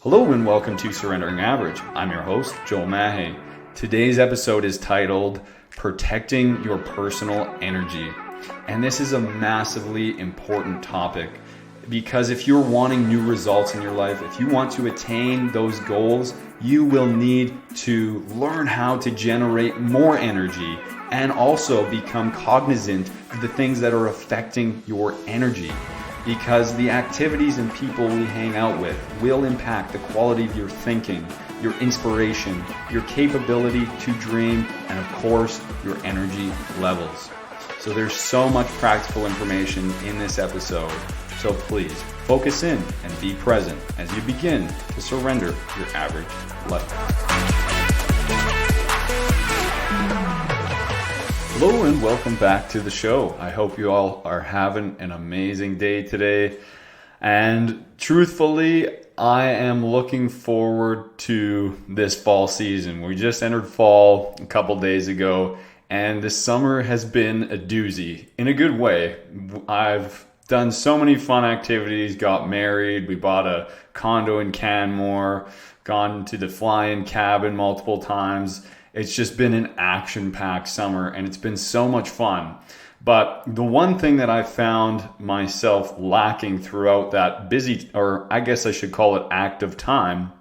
Hello and welcome to Surrendering Average. I'm your host, Joel Mahe. Today's episode is titled Protecting Your Personal Energy. And this is a massively important topic because if you're wanting new results in your life, if you want to attain those goals, you will need to learn how to generate more energy and also become cognizant of the things that are affecting your energy. Because the activities and people we hang out with will impact the quality of your thinking, your inspiration, your capability to dream, and of course, your energy levels. So there's so much practical information in this episode. So please focus in and be present as you begin to surrender your average life. Hello and welcome back to the show. I hope you all are having an amazing day today. And truthfully, I am looking forward to this fall season. We just entered fall a couple days ago, and this summer has been a doozy in a good way. I've done so many fun activities, got married, we bought a condo in Canmore, gone to the fly-in cabin multiple times. It's just been an action-packed summer and it's been so much fun. But the one thing that I found myself lacking throughout that busy, or I guess I should call it active time,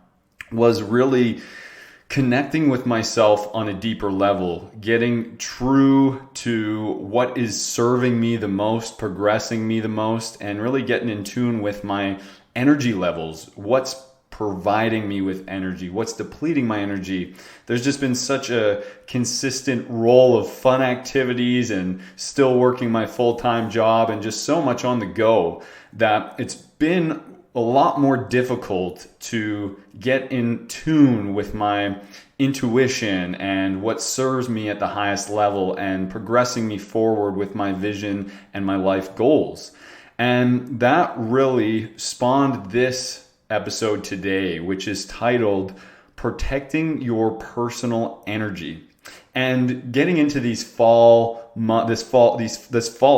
was really connecting with myself on a deeper level, getting true to what is serving me the most, progressing me the most, and really getting in tune with my energy levels. What's providing me with energy? What's depleting my energy? There's just been such a consistent roll of fun activities and still working my full-time job and just so much on the go that it's been a lot more difficult to get in tune with my intuition and what serves me at the highest level and progressing me forward with my vision and my life goals. And that really spawned this episode today, which is titled Protecting Your Personal Energy. And getting into this fall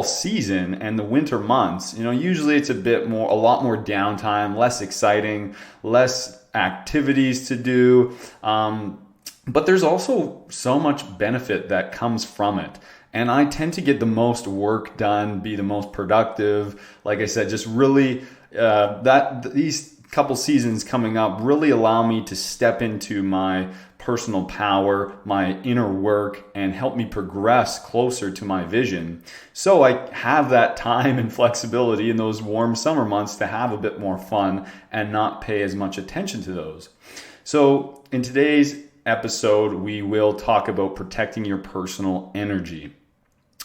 season and the winter months, usually it's a lot more downtime, less exciting, less activities to do. But there's also so much benefit that comes from it. And I tend to get the most work done, be the most productive. Like I said, just really these couple seasons coming up really allow me to step into my personal power, my inner work, and help me progress closer to my vision. So I have that time and flexibility in those warm summer months to have a bit more fun and not pay as much attention to those. So in today's episode, we will talk about protecting your personal energy.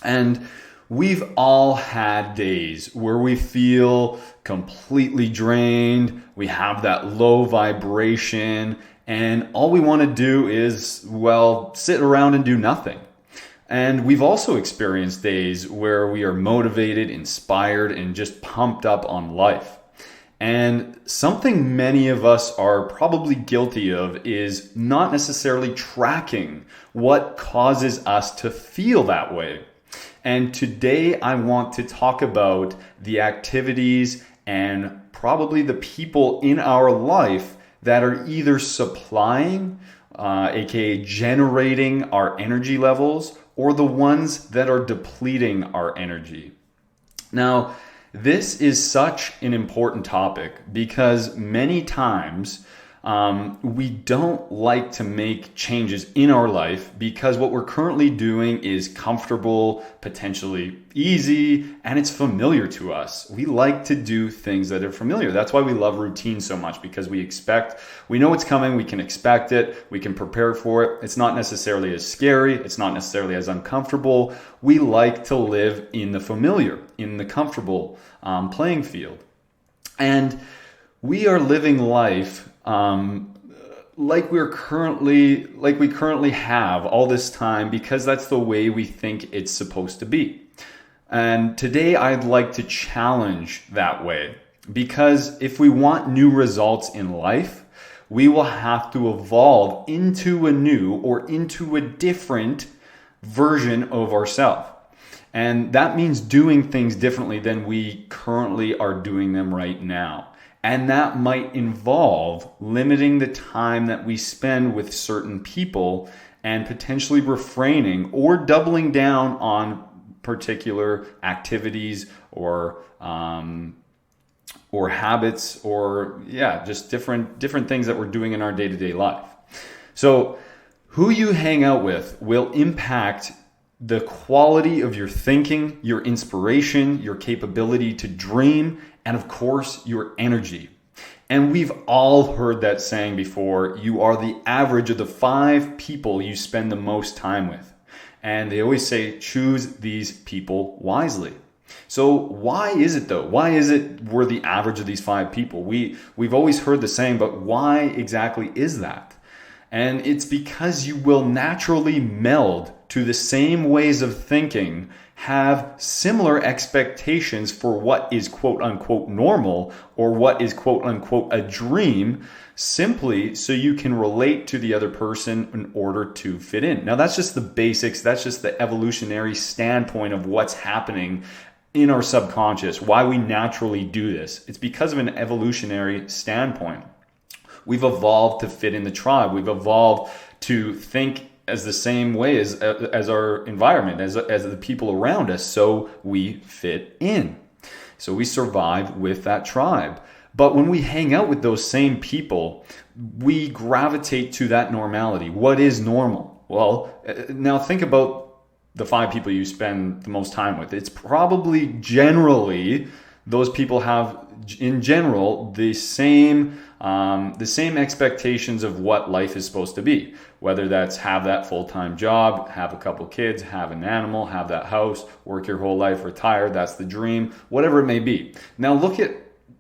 And we've all had days where we feel completely drained, we have that low vibration, and all we want to do is, sit around and do nothing. And we've also experienced days where we are motivated, inspired, and just pumped up on life. And something many of us are probably guilty of is not necessarily tracking what causes us to feel that way. And today I want to talk about the activities and probably the people in our life that are either supplying, aka generating our energy levels, or the ones that are depleting our energy. Now, this is such an important topic because many times we don't like to make changes in our life because what we're currently doing is comfortable, potentially easy, and it's familiar to us. We like to do things that are familiar. That's why we love routine so much, because we know it's coming, we can expect it, we can prepare for it. It's not necessarily as scary, it's not necessarily as uncomfortable. We like to live in the familiar, in the comfortable playing field. And we are living life like we currently have all this time because that's the way we think it's supposed to be. And today I'd like to challenge that way, because if we want new results in life, we will have to evolve into a new or into a different version of ourselves. And that means doing things differently than we currently are doing them right now. And that might involve limiting the time that we spend with certain people and potentially refraining or doubling down on particular activities or habits, or just different things that we're doing in our day-to-day life. So who you hang out with will impact the quality of your thinking, your inspiration, your capability to dream, and of course, your energy. And we've all heard that saying before: you are the average of the 5 people you spend the most time with. And they always say, choose these people wisely. So why is it though? Why is it we're the average of these 5 people? We've always heard the saying, but why exactly is that? And it's because you will naturally meld to the same ways of thinking, have similar expectations for what is quote unquote normal or what is quote unquote a dream, simply so you can relate to the other person in order to fit in. Now that's just the basics. That's just the evolutionary standpoint of what's happening in our subconscious, why we naturally do this. It's because of an evolutionary standpoint. We've evolved to fit in the tribe. We've evolved to think as the same way as our environment, as the people around us, so we fit in. So we survive with that tribe. But when we hang out with those same people, we gravitate to that normality. What is normal? Well, now think about the 5 people you spend the most time with. It's probably generally those people have, in general, the same expectations of what life is supposed to be. Whether that's have that full-time job, have a couple kids, have an animal, have that house, work your whole life, retire, that's the dream, whatever it may be. Now look at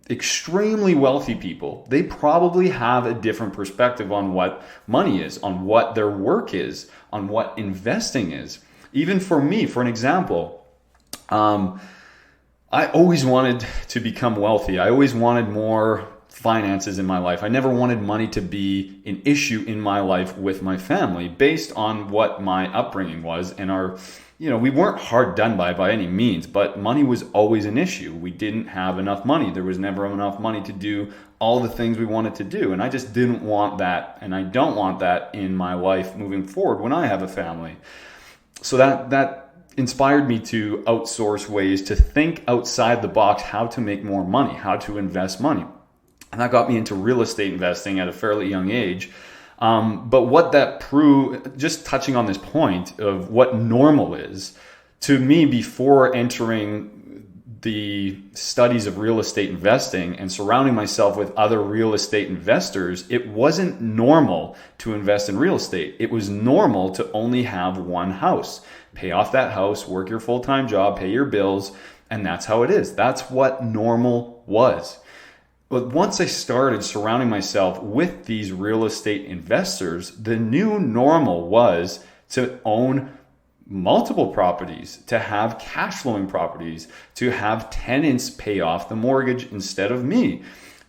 extremely wealthy people. They probably have a different perspective on what money is, on what their work is, on what investing is. Even for me, for an example, I always wanted to become wealthy. I always wanted more finances in my life. I never wanted money to be an issue in my life with my family, based on what my upbringing was. And we weren't hard done by any means, but money was always an issue. We didn't have enough money. There was never enough money to do all the things we wanted to do. And I just didn't want that. And I don't want that in my life moving forward when I have a family. So that inspired me to outsource ways to think outside the box, how to make more money, how to invest money. And that got me into real estate investing at a fairly young age. But what that proved, just touching on this point of what normal is, to me, before entering the studies of real estate investing and surrounding myself with other real estate investors, it wasn't normal to invest in real estate. It was normal to only have one house, pay off that house, work your full-time job, pay your bills, and that's how it is. That's what normal was. But once I started surrounding myself with these real estate investors, the new normal was to own multiple properties, to have cash flowing properties, to have tenants pay off the mortgage instead of me.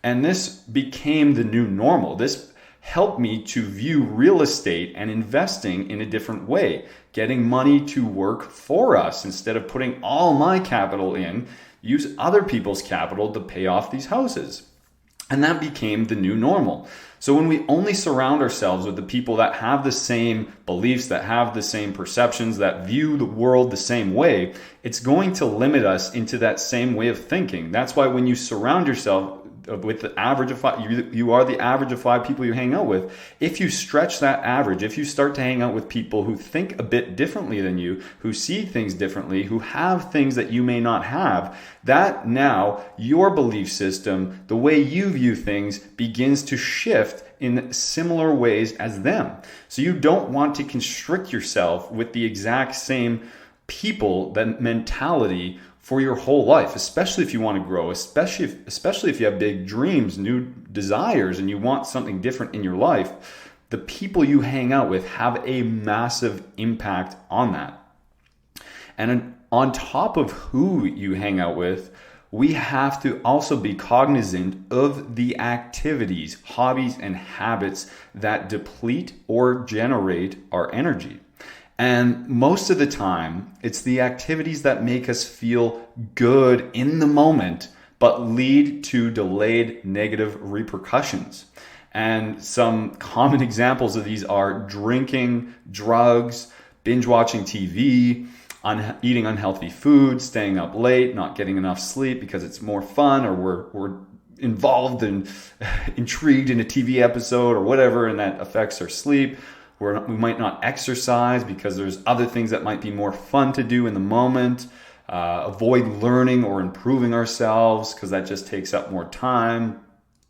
And this became the new normal. This helped me to view real estate and investing in a different way, getting money to work for us instead of putting all my capital in, use other people's capital to pay off these houses. And that became the new normal. So when we only surround ourselves with the people that have the same beliefs, that have the same perceptions, that view the world the same way, it's going to limit us into that same way of thinking. That's why when you surround yourself with the average of 5, you are the average of 5 people you hang out with. If you stretch that average, if you start to hang out with people who think a bit differently than you, who see things differently, who have things that you may not have, that now your belief system, the way you view things, begins to shift in similar ways as them. So you don't want to constrict yourself with the exact same people, that mentality, for your whole life, especially if you want to grow, especially if you have big dreams, new desires, and you want something different in your life. The people you hang out with have a massive impact on that. And on top of who you hang out with, we have to also be cognizant of the activities, hobbies, and habits that deplete or generate our energy. And most of the time, it's the activities that make us feel good in the moment, but lead to delayed negative repercussions. And some common examples of these are drinking, drugs, binge watching TV, eating unhealthy food, staying up late, not getting enough sleep because it's more fun, or we're involved and intrigued in a TV episode or whatever, and that affects our sleep. We might not exercise because there's other things that might be more fun to do in the moment. Avoid learning or improving ourselves because that just takes up more time.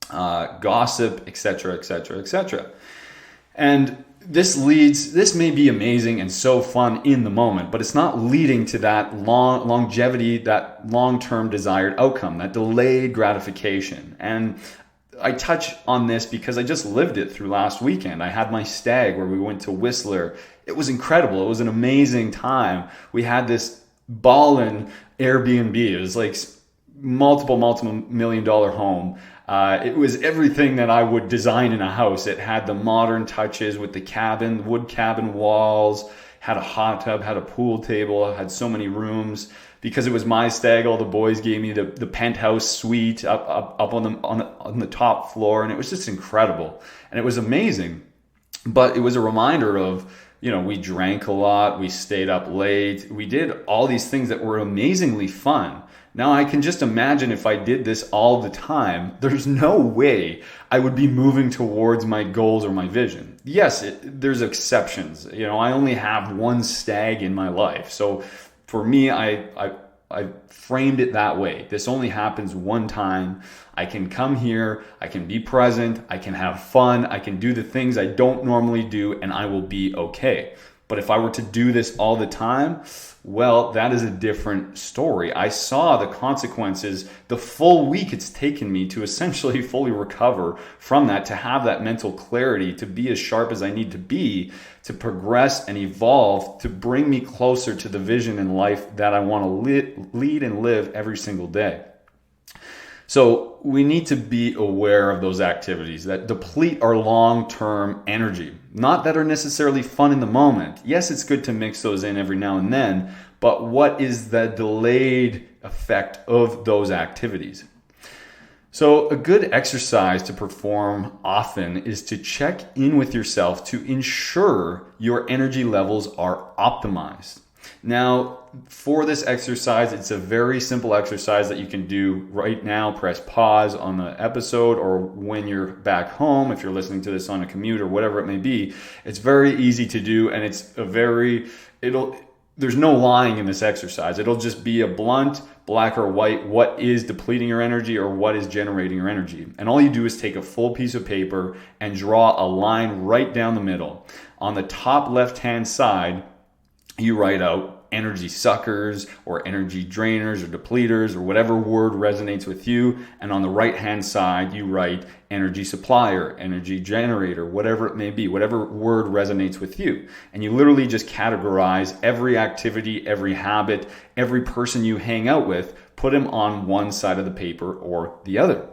Gossip, etc., etc., etc. And this may be amazing and so fun in the moment, but it's not leading to that longevity, that long-term desired outcome, that delayed gratification. And I touch on this because I just lived it through last weekend. I had my stag where we went to Whistler. It was incredible. It was an amazing time. We had this ballin' Airbnb. It was like multiple $1 million home. It was everything that I would design in a house. It had the modern touches with the wood cabin walls, had a hot tub, had a pool table, had so many rooms. Because it was my stag, all the boys gave me the penthouse suite up on the top floor, and it was just incredible. And it was amazing. But it was a reminder of, we drank a lot, we stayed up late, we did all these things that were amazingly fun. Now I can just imagine if I did this all the time, there's no way I would be moving towards my goals or my vision. Yes, there's exceptions. I only have one stag in my life. So for me, I framed it that way. This only happens one time. I can come here, I can be present, I can have fun, I can do the things I don't normally do, and I will be okay. But if I were to do this all the time, well, that is a different story. I saw the consequences, the full week it's taken me to essentially fully recover from that, to have that mental clarity, to be as sharp as I need to be, to progress and evolve, to bring me closer to the vision in life that I want to lead and live every single day. So we need to be aware of those activities that deplete our long-term energy, not that are necessarily fun in the moment. Yes, it's good to mix those in every now and then, but what is the delayed effect of those activities? So a good exercise to perform often is to check in with yourself to ensure your energy levels are optimized. Now, for this exercise, it's a very simple exercise that you can do right now. Press pause on the episode, or when you're back home, if you're listening to this on a commute or whatever it may be. It's very easy to do, and there's no lying in this exercise. It'll just be a blunt, black or white, what is depleting your energy or what is generating your energy. And all you do is take a full piece of paper and draw a line right down the middle. On the top left-hand side, you write out energy suckers or energy drainers or depleters or whatever word resonates with you. And on the right-hand side, you write energy supplier, energy generator, whatever it may be, whatever word resonates with you. And you literally just categorize every activity, every habit, every person you hang out with, put them on one side of the paper or the other.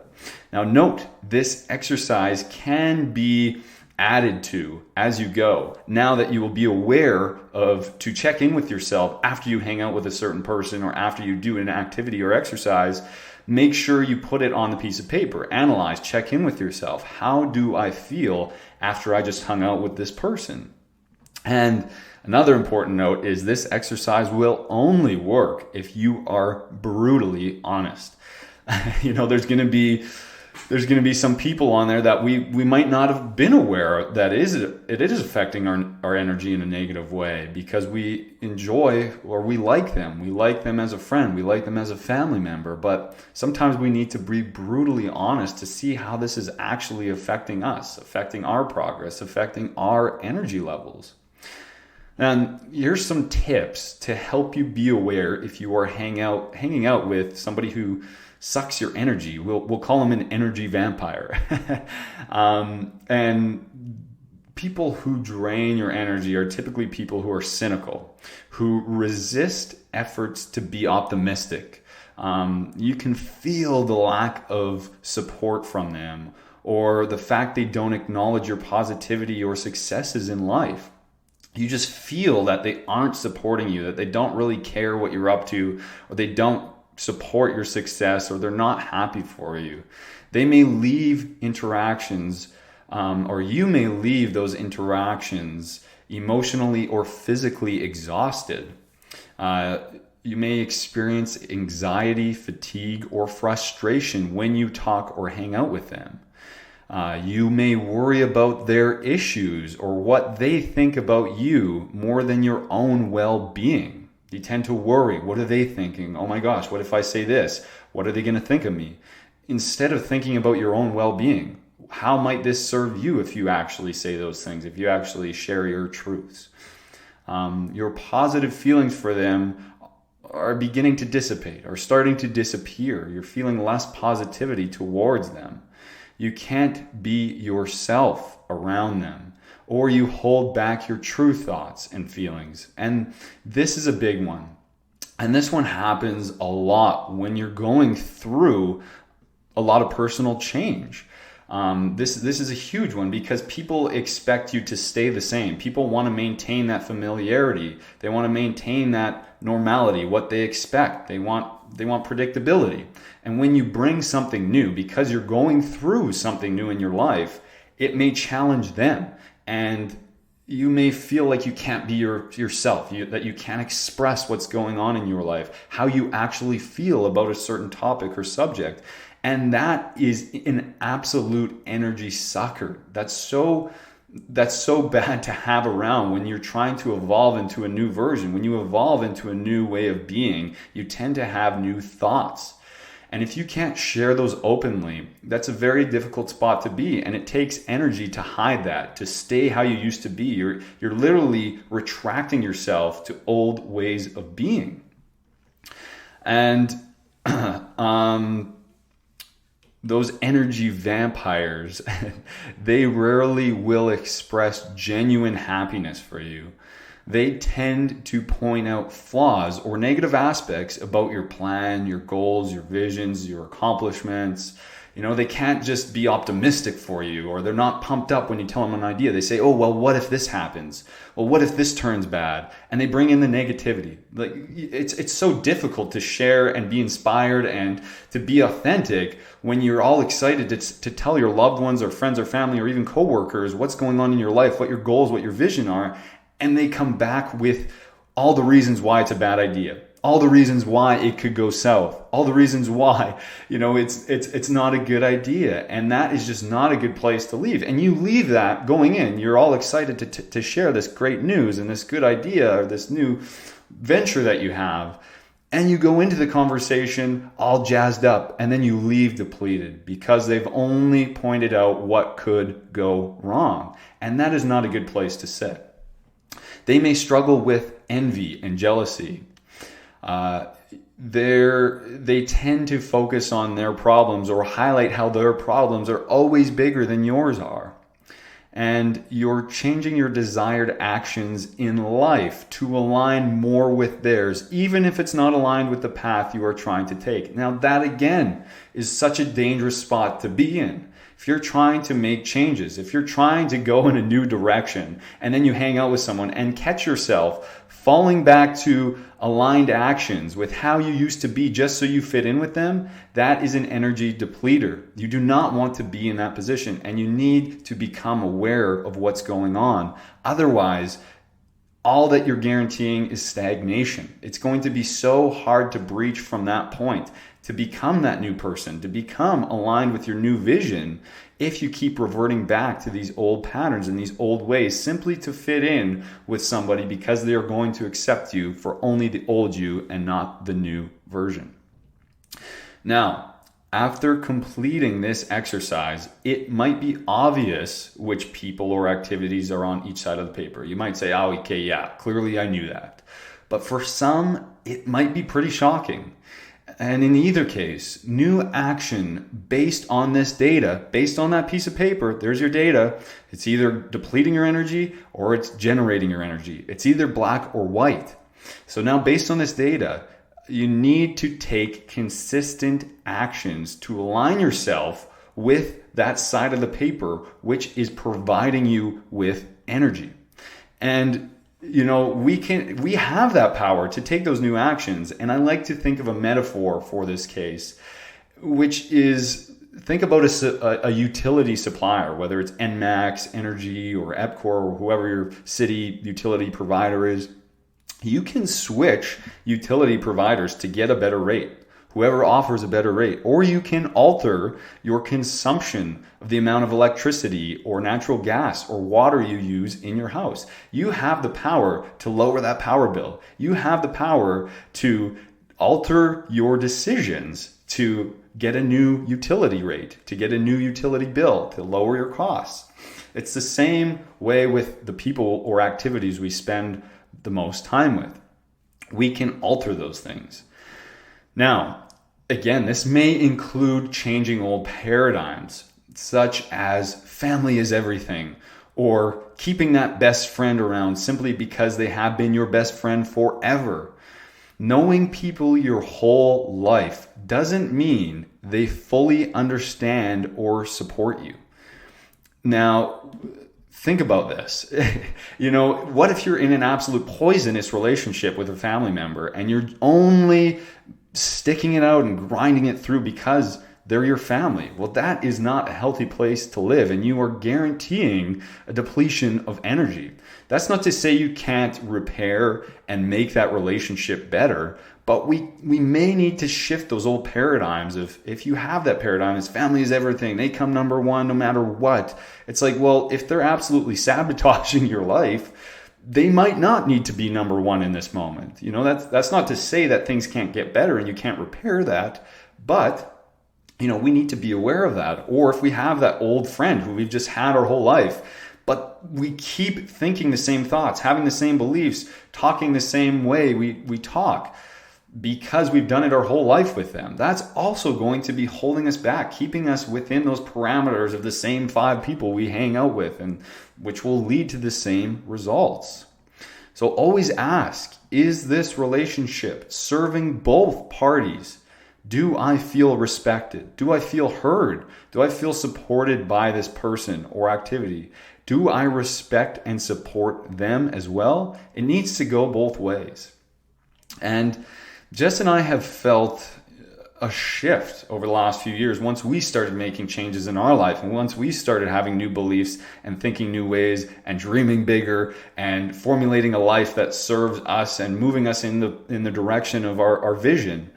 Now note, this exercise can be added to as you go. Now that you will be aware of to check in with yourself after you hang out with a certain person or after you do an activity or exercise, make sure you put it on the piece of paper. Analyze, check in with yourself. How do I feel after I just hung out with this person? And another important note is this exercise will only work if you are brutally honest. There's going to be some people on there that we might not have been aware that it is affecting our energy in a negative way, because we enjoy or we like them. We like them as a friend. We like them as a family member. But sometimes we need to be brutally honest to see how this is actually affecting us, affecting our progress, affecting our energy levels. And here's some tips to help you be aware if you are hanging out with somebody who sucks your energy. We'll call them an energy vampire. And people who drain your energy are typically people who are cynical, who resist efforts to be optimistic. You can feel the lack of support from them, or the fact they don't acknowledge your positivity or successes in life. You just feel that they aren't supporting you, that they don't really care what you're up to, or they don't support your success, or they're not happy for you. They may leave interactions, or you may leave those interactions emotionally or physically exhausted. You may experience anxiety, fatigue, or frustration when you talk or hang out with them. You may worry about their issues or what they think about you more than your own well-being. You tend to worry. What are they thinking? Oh my gosh, what if I say this? What are they going to think of me? Instead of thinking about your own well-being, how might this serve you if you actually say those things, if you actually share your truths? Your positive feelings for them are beginning to dissipate, are starting to disappear. You're feeling less positivity towards them. You can't be yourself around them, or you hold back your true thoughts and feelings. And this is a big one. And this one happens a lot when you're going through a lot of personal change. This is a huge one because people expect you to stay the same. People want to maintain that familiarity. They want to maintain that normality, what they expect. They want predictability. And when you bring something new, because you're going through something new in your life, it may challenge them. And you may feel like you can't be yourself, that you can't express what's going on in your life, how you actually feel about a certain topic or subject. And that is an absolute energy sucker. That's so bad to have around when you're trying to evolve into a new version. When you evolve into a new way of being, you tend to have new thoughts. And if you can't share those openly, that's a very difficult spot to be. And it takes energy to hide that, to stay how you used to be. You're literally retracting yourself to old ways of being. And those energy vampires, they rarely will express genuine happiness for you. They tend to point out flaws or negative aspects about your plan, your goals, your visions, your accomplishments. They can't just be optimistic for you, or they're not pumped up when you tell them an idea. They say, oh, well, what if this happens? Well, what if this turns bad? And they bring in the negativity. Like it's so difficult to share and be inspired and to be authentic when you're all excited to tell your loved ones or friends or family or even coworkers what's going on in your life, what your goals, what your vision are. And they come back with all the reasons why it's a bad idea. All the reasons why it could go south, all the reasons why, it's not a good idea. And that is just not a good place to leave. And you leave that going in, you're all excited to share this great news and this good idea or this new venture that you have. And you go into the conversation all jazzed up, and then you leave depleted because they've only pointed out what could go wrong. And that is not a good place to sit. They may struggle with envy and jealousy. They tend to focus on their problems or highlight how their problems are always bigger than yours are. And you're changing your desired actions in life to align more with theirs, even if it's not aligned with the path you are trying to take. Now, that again is such a dangerous spot to be in. If you're trying to make changes, if you're trying to go in a new direction, and then you hang out with someone and catch yourself falling back to aligned actions with how you used to be just so you fit in with them, that is an energy depleter. You do not want to be in that position, and you need to become aware of what's going on. Otherwise, all that you're guaranteeing is stagnation. It's going to be so hard to breach from that point, to become that new person, to become aligned with your new vision, if you keep reverting back to these old patterns and these old ways simply to fit in with somebody because they are going to accept you for only the old you and not the new version. Now, after completing this exercise, it might be obvious which people or activities are on each side of the paper. You might say, oh, okay, yeah, clearly I knew that. But for some, it might be pretty shocking. And in either case, new action based on this data, based on that piece of paper, there's your data. It's either depleting your energy or it's generating your energy. It's either black or white. So now based on this data, you need to take consistent actions to align yourself with that side of the paper, which is providing you with energy. And we have that power to take those new actions. And I like to think of a metaphor for this case, which is, think about a utility supplier, whether it's Enmax Energy or EPCOR or whoever your city utility provider is. You can switch utility providers to get a better rate, whoever offers a better rate, or you can alter your consumption of the amount of electricity or natural gas or water you use in your house. You have the power to lower that power bill. You have the power to alter your decisions to get a new utility rate, to get a new utility bill, to lower your costs. It's the same way with the people or activities we spend the most time with. We can alter those things. Now, again, this may include changing old paradigms, such as family is everything, or keeping that best friend around simply because they have been your best friend forever. Knowing people your whole life doesn't mean they fully understand or support you. Now, think about this. What if you're in an absolute poisonous relationship with a family member and you're only sticking it out and grinding it through because they're your family? Well, that is not a healthy place to live, and you are guaranteeing a depletion of energy. That's not to say you can't repair and make that relationship better, but we may need to shift those old paradigms of, if you have that paradigm, is family is everything, they come number one no matter what. It's like, well, if they're absolutely sabotaging your life, they might not need to be number one in this moment. That's not to say that things can't get better and you can't repair that, but we need to be aware of that. Or if we have that old friend who we've just had our whole life, but we keep thinking the same thoughts, having the same beliefs, talking the same way we talk, because we've done it our whole life with them, that's also going to be holding us back, keeping us within those parameters of the same 5 people we hang out with, and which will lead to the same results. So always ask, is this relationship serving both parties? Do I feel respected? Do I feel heard? Do I feel supported by this person or activity? Do I respect and support them as well? It needs to go both ways. And Jess and I have felt a shift over the last few years once we started making changes in our life, and once we started having new beliefs and thinking new ways and dreaming bigger and formulating a life that serves us and moving us in the direction of our vision.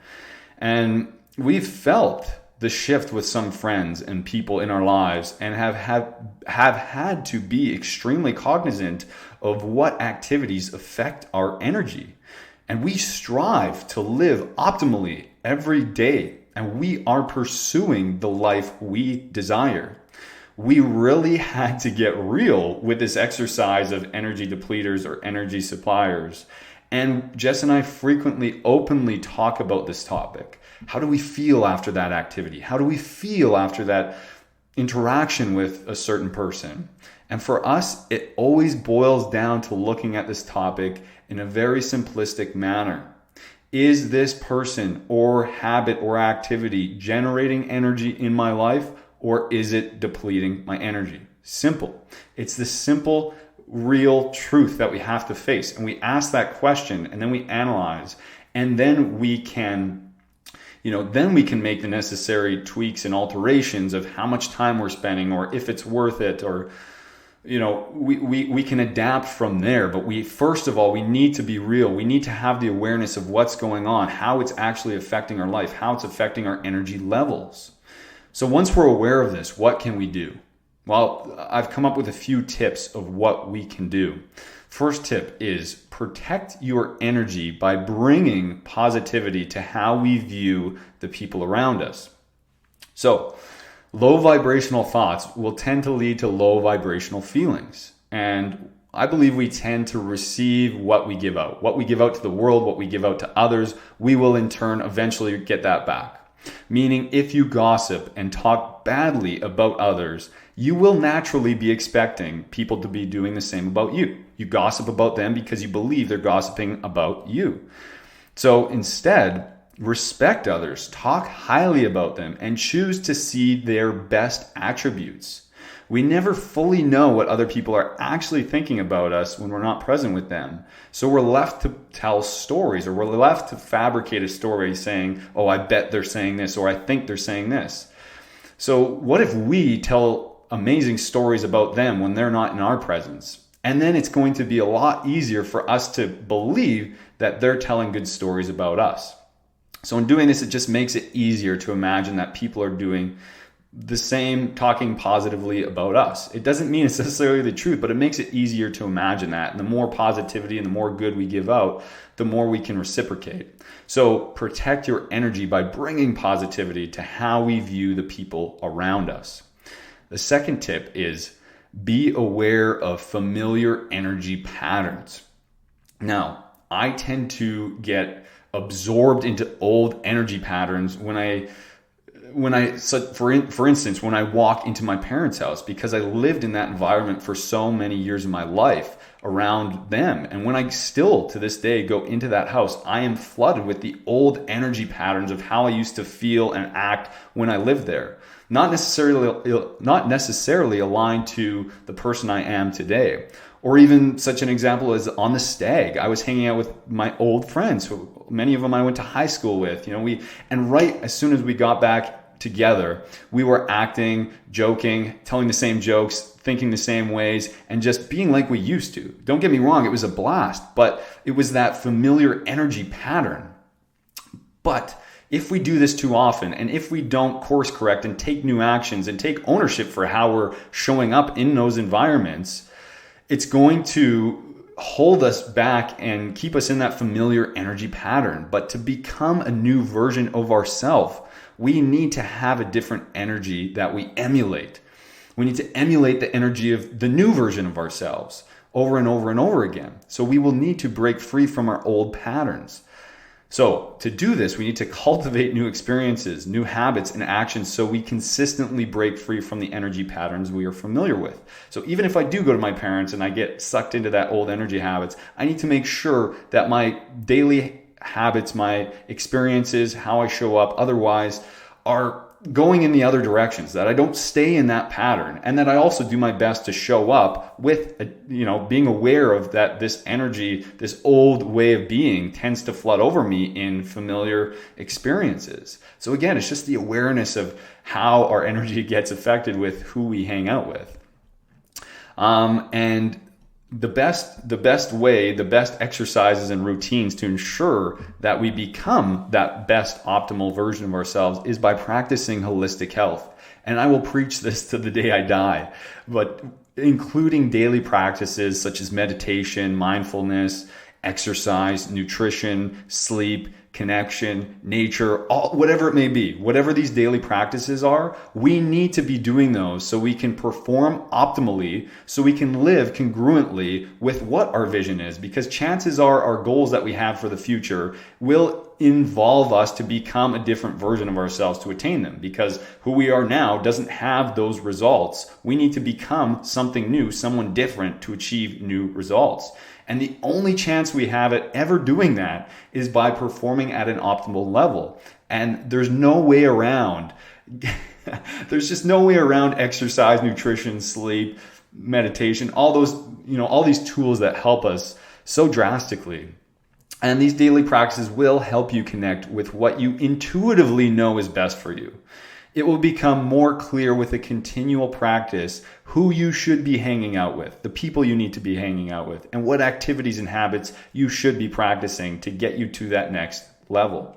And we've felt the shift with some friends and people in our lives, and have had to be extremely cognizant of what activities affect our energy. And we strive to live optimally every day, and we are pursuing the life we desire. We really had to get real with this exercise of energy depleters or energy suppliers. And Jess and I frequently openly talk about this topic. How do we feel after that activity? How do we feel after that interaction with a certain person? And for us, it always boils down to looking at this topic in a very simplistic manner. Is this person or habit or activity generating energy in my life, or is it depleting my energy? Simple. It's the simple, real truth that we have to face. And we ask that question, and then we analyze, and then we can make the necessary tweaks and alterations of how much time we're spending, or if it's worth it, or we can adapt from there. But first of all, we need to be real. We need to have the awareness of what's going on, how it's actually affecting our life, how it's affecting our energy levels. So once we're aware of this, what can we do? Well, I've come up with a few tips of what we can do. First tip is protect your energy by bringing positivity to how we view the people around us. So, low vibrational thoughts will tend to lead to low vibrational feelings. And I believe we tend to receive what we give out. What we give out to the world, what we give out to others, we will in turn eventually get that back. Meaning, if you gossip and talk badly about others, you will naturally be expecting people to be doing the same about you. You gossip about them because you believe they're gossiping about you. So instead, respect others, talk highly about them, and choose to see their best attributes. We never fully know what other people are actually thinking about us when we're not present with them. So we're left to tell stories, or we're left to fabricate a story saying, oh, I bet they're saying this, or I think they're saying this. So what if we tell amazing stories about them when they're not in our presence? And then it's going to be a lot easier for us to believe that they're telling good stories about us. So in doing this, it just makes it easier to imagine that people are doing the same, talking positively about us. It doesn't mean it's necessarily the truth, but it makes it easier to imagine that. And the more positivity and the more good we give out, the more we can reciprocate. So protect your energy by bringing positivity to how we view the people around us. The second tip is be aware of familiar energy patterns. Now, I tend to get absorbed into old energy patterns so for instance, when I walk into my parents' house, because I lived in that environment for so many years of my life around them. And when I still to this day go into that house, I am flooded with the old energy patterns of how I used to feel and act when I lived there. Not necessarily aligned to the person I am today. Or even such an example as on the Stag, I was hanging out with my old friends, who many of them I went to high school with. And right as soon as we got back together, we were acting, joking, telling the same jokes, thinking the same ways, and just being like we used to. Don't get me wrong, it was a blast, but it was that familiar energy pattern. But if we do this too often, and if we don't course correct and take new actions and take ownership for how we're showing up in those environments, it's going to hold us back and keep us in that familiar energy pattern. But to become a new version of ourselves, we need to have a different energy that we emulate. We need to emulate the energy of the new version of ourselves over and over and over again. So we will need to break free from our old patterns. So to do this, we need to cultivate new experiences, new habits and actions so we consistently break free from the energy patterns we are familiar with. So even if I do go to my parents and I get sucked into that old energy habits, I need to make sure that my daily habits, my experiences, how I show up otherwise are going in the other directions, that I don't stay in that pattern, and that I also do my best to show up with, being aware of that this energy, this old way of being tends to flood over me in familiar experiences. So again, it's just the awareness of how our energy gets affected with who we hang out with. And the best exercises and routines to ensure that we become that best optimal version of ourselves is by practicing holistic health. And I will preach this to the day I die, but including daily practices such as meditation, mindfulness, exercise, nutrition, sleep, connection, nature, whatever it may be, whatever these daily practices are, we need to be doing those so we can perform optimally, so we can live congruently with what our vision is, because chances are our goals that we have for the future will involve us to become a different version of ourselves to attain them, because who we are now doesn't have those results. We need to become something new, someone different to achieve new results. And the only chance we have at ever doing that is by performing at an optimal level. And there's no way around. There's just no way around exercise, nutrition, sleep, meditation, all these tools that help us so drastically. And these daily practices will help you connect with what you intuitively know is best for you. It will become more clear with a continual practice who you should be hanging out with, the people you need to be hanging out with, and what activities and habits you should be practicing to get you to that next level.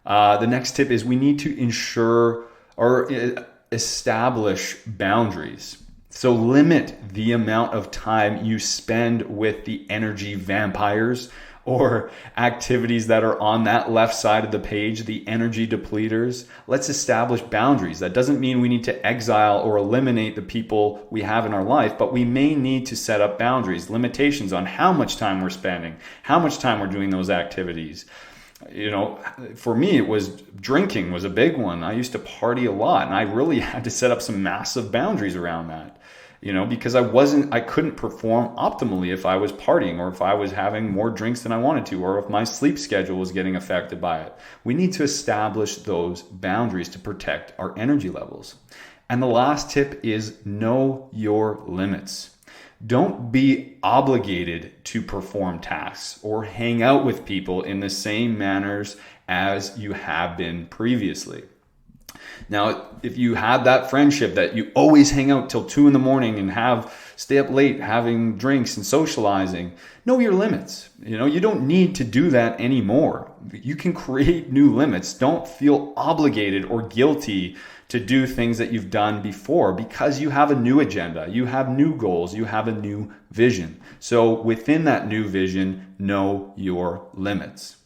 The next tip is we need to ensure or establish boundaries. So limit the amount of time you spend with the energy vampires or activities that are on that left side of the page, the energy depleters. Let's establish boundaries. That doesn't mean we need to exile or eliminate the people we have in our life, but we may need to set up boundaries, limitations on how much time we're spending, how much time we're doing those activities. For me, it was drinking was a big one. I used to party a lot, and I really had to set up some massive boundaries around that. Because I couldn't perform optimally if I was partying, or if I was having more drinks than I wanted to, or if my sleep schedule was getting affected by it. We need to establish those boundaries to protect our energy levels. And the last tip is know your limits. Don't be obligated to perform tasks or hang out with people in the same manners as you have been previously. Now, if you have that friendship that you always hang out till 2 a.m. and stay up late having drinks and socializing, know your limits. You don't need to do that anymore. You can create new limits. Don't feel obligated or guilty to do things that you've done before because you have a new agenda, you have new goals, you have a new vision. So within that new vision, know your limits.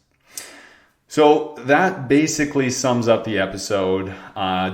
So that basically sums up the episode.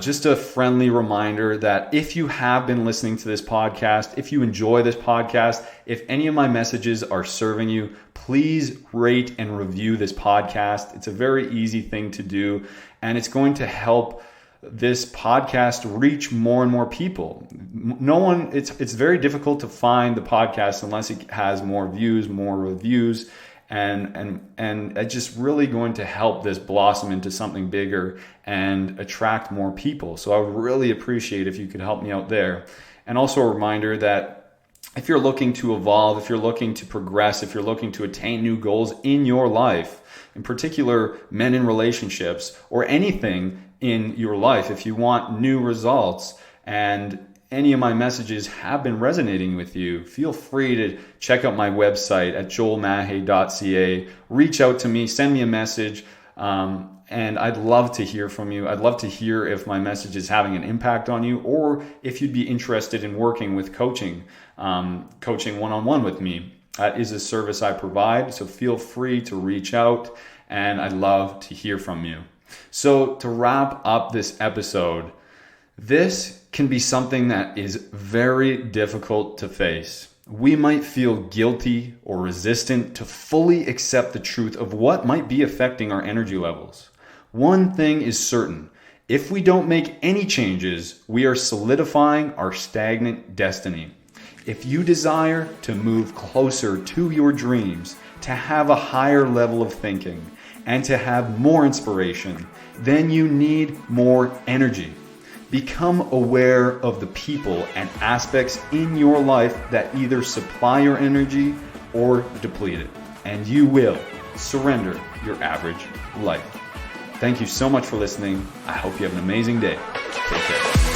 Just a friendly reminder that if you have been listening to this podcast, if you enjoy this podcast, if any of my messages are serving you, please rate and review this podcast. It's a very easy thing to do, and it's going to help this podcast reach more and more people. It's very difficult to find the podcast unless it has more views, more reviews, and it's just really going to help this blossom into something bigger and attract more people. So I would really appreciate if you could help me out there. And also a reminder that if you're looking to evolve, if you're looking to progress, if you're looking to attain new goals in your life, in particular men in relationships or anything in your life, if you want new results and any of my messages have been resonating with you, feel free to check out my website at joelmahe.ca. Reach out to me, send me a message, and I'd love to hear from you. I'd love to hear if my message is having an impact on you or if you'd be interested in working with coaching one-on-one with me. That is a service I provide, so feel free to reach out, and I'd love to hear from you. So to wrap up this episode, this can be something that is very difficult to face. We might feel guilty or resistant to fully accept the truth of what might be affecting our energy levels. One thing is certain. If we don't make any changes, we are solidifying our stagnant destiny. If you desire to move closer to your dreams, to have a higher level of thinking, and to have more inspiration, then you need more energy. Become aware of the people and aspects in your life that either supply your energy or deplete it, and you will surrender your average life. Thank you so much for listening. I hope you have an amazing day. Take care.